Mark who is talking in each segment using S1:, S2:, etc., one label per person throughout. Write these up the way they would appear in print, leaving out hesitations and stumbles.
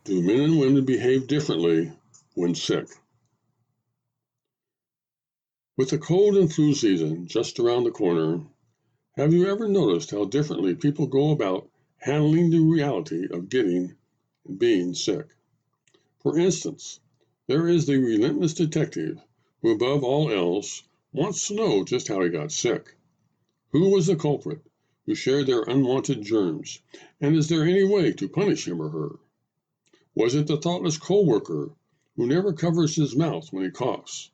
S1: Do men and women behave differently when sick? With the cold and flu season just around the corner, have you ever noticed how differently people go about handling the reality of getting and being sick? For instance, there is the relentless detective who, above all else, wants to know just how he got sick. Who was the culprit who shared their unwanted germs, and is there any way to punish him or her? Was it the thoughtless coworker who never covers his mouth when he coughs?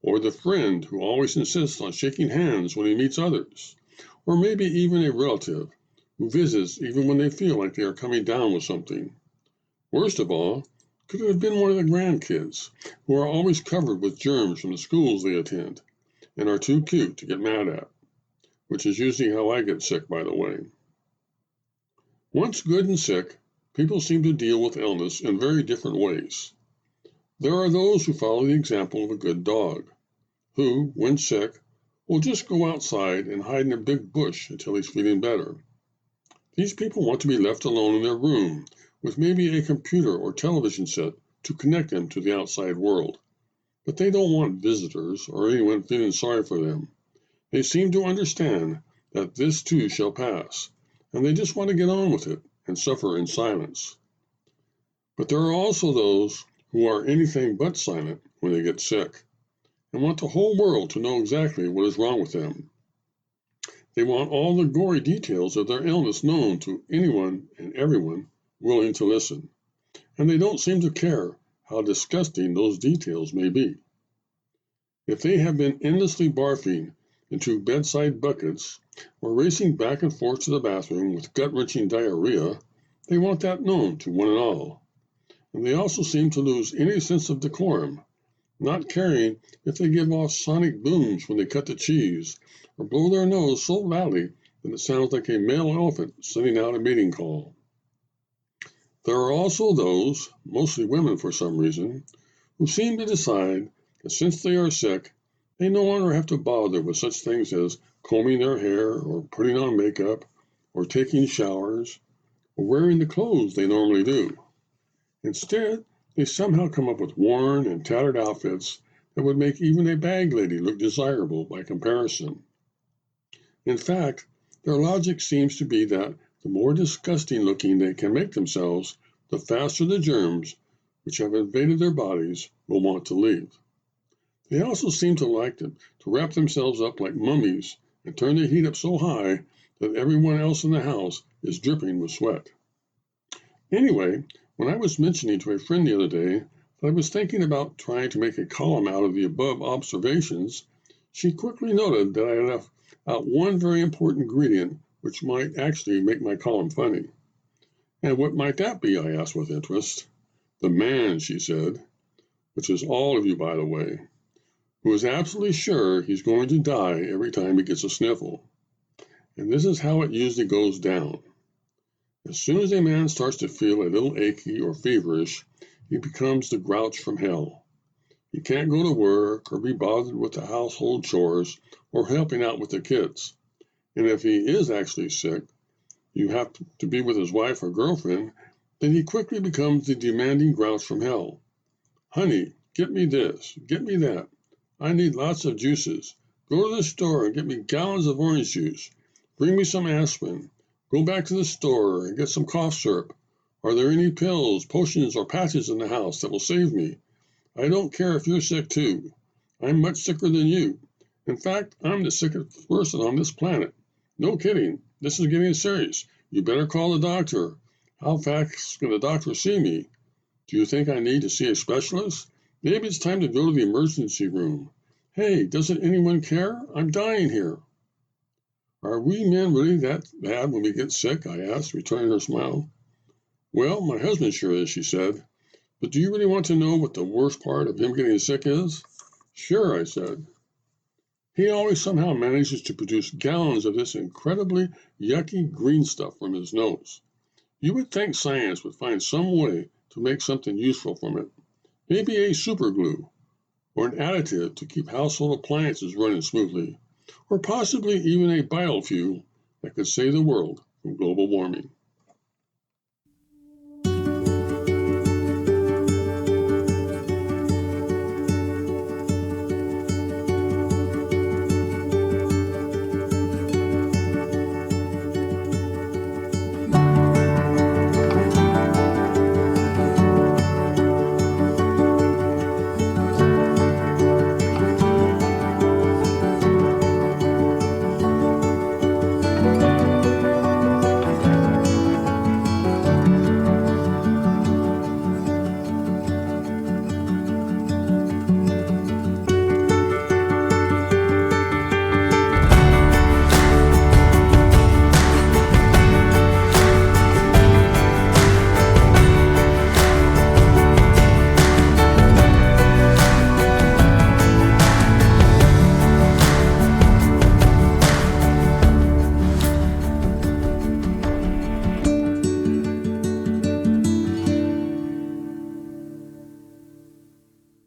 S1: Or the friend who always insists on shaking hands when he meets others? Or maybe even a relative who visits even when they feel like they are coming down with something? Worst of all, could it have been one of the grandkids who are always covered with germs from the schools they attend and are too cute to get mad at? Which is usually how I get sick, by the way. Once good and sick, people seem to deal with illness in very different ways. There are those who follow the example of a good dog, who, when sick, will just go outside and hide in a big bush until he's feeling better. These people want to be left alone in their room, with maybe a computer or television set to connect them to the outside world. But they don't want visitors or anyone feeling sorry for them. They seem to understand that this too shall pass, and they just want to get on with it and suffer in silence. But there are also those who are anything but silent when they get sick, and want the whole world to know exactly what is wrong with them. They want all the gory details of their illness known to anyone and everyone willing to listen, and they don't seem to care how disgusting those details may be. If they have been endlessly barfing into bedside buckets or racing back and forth to the bathroom with gut-wrenching diarrhea, they want that known to one and all. And they also seem to lose any sense of decorum, not caring if they give off sonic booms when they cut the cheese or blow their nose so loudly that it sounds like a male elephant sending out a mating call. There are also those, mostly women for some reason, who seem to decide that since they are sick, they no longer have to bother with such things as combing their hair or putting on makeup or taking showers or wearing the clothes they normally do. Instead, they somehow come up with worn and tattered outfits that would make even a bag lady look desirable by comparison. In fact, their logic seems to be that the more disgusting looking they can make themselves, the faster the germs, which have invaded their bodies, will want to leave. They also seem to like to wrap themselves up like mummies and turn the heat up so high that everyone else in the house is dripping with sweat. Anyway, when I was mentioning to a friend the other day that I was thinking about trying to make a column out of the above observations, she quickly noted that I left out one very important ingredient which might actually make my column funny. And what might that be? I asked with interest. The man, she said, which is all of you, by the way, who is absolutely sure he's going to die every time he gets a sniffle. And this is how it usually goes down. As soon as a man starts to feel a little achy or feverish, he becomes the grouch from hell. He can't go to work or be bothered with the household chores or helping out with the kids. And if he is actually sick, you have to be with his wife or girlfriend, then he quickly becomes the demanding grouch from hell. Honey, get me this, get me that. I need lots of juices. Go to the store and get me gallons of orange juice. Bring me some aspirin. Go back to the store and get some cough syrup. Are there any pills, potions, or patches in the house that will save me? I don't care if you're sick too. I'm much sicker than you. In fact, I'm the sickest person on this planet. No kidding. This is getting serious. You better call the doctor. How fast can the doctor see me? Do you think I need to see a specialist? Maybe it's time to go to the emergency room. Hey, doesn't anyone care? I'm dying here. Are we men really that bad when we get sick? I asked, returning her smile. Well, my husband sure is, she said. But do you really want to know what the worst part of him getting sick is? Sure, I said. He always somehow manages to produce gallons of this incredibly yucky green stuff from his nose. You would think science would find some way to make something useful from it. Maybe a super glue, or an additive to keep household appliances running smoothly, or possibly even a biofuel that could save the world from global warming.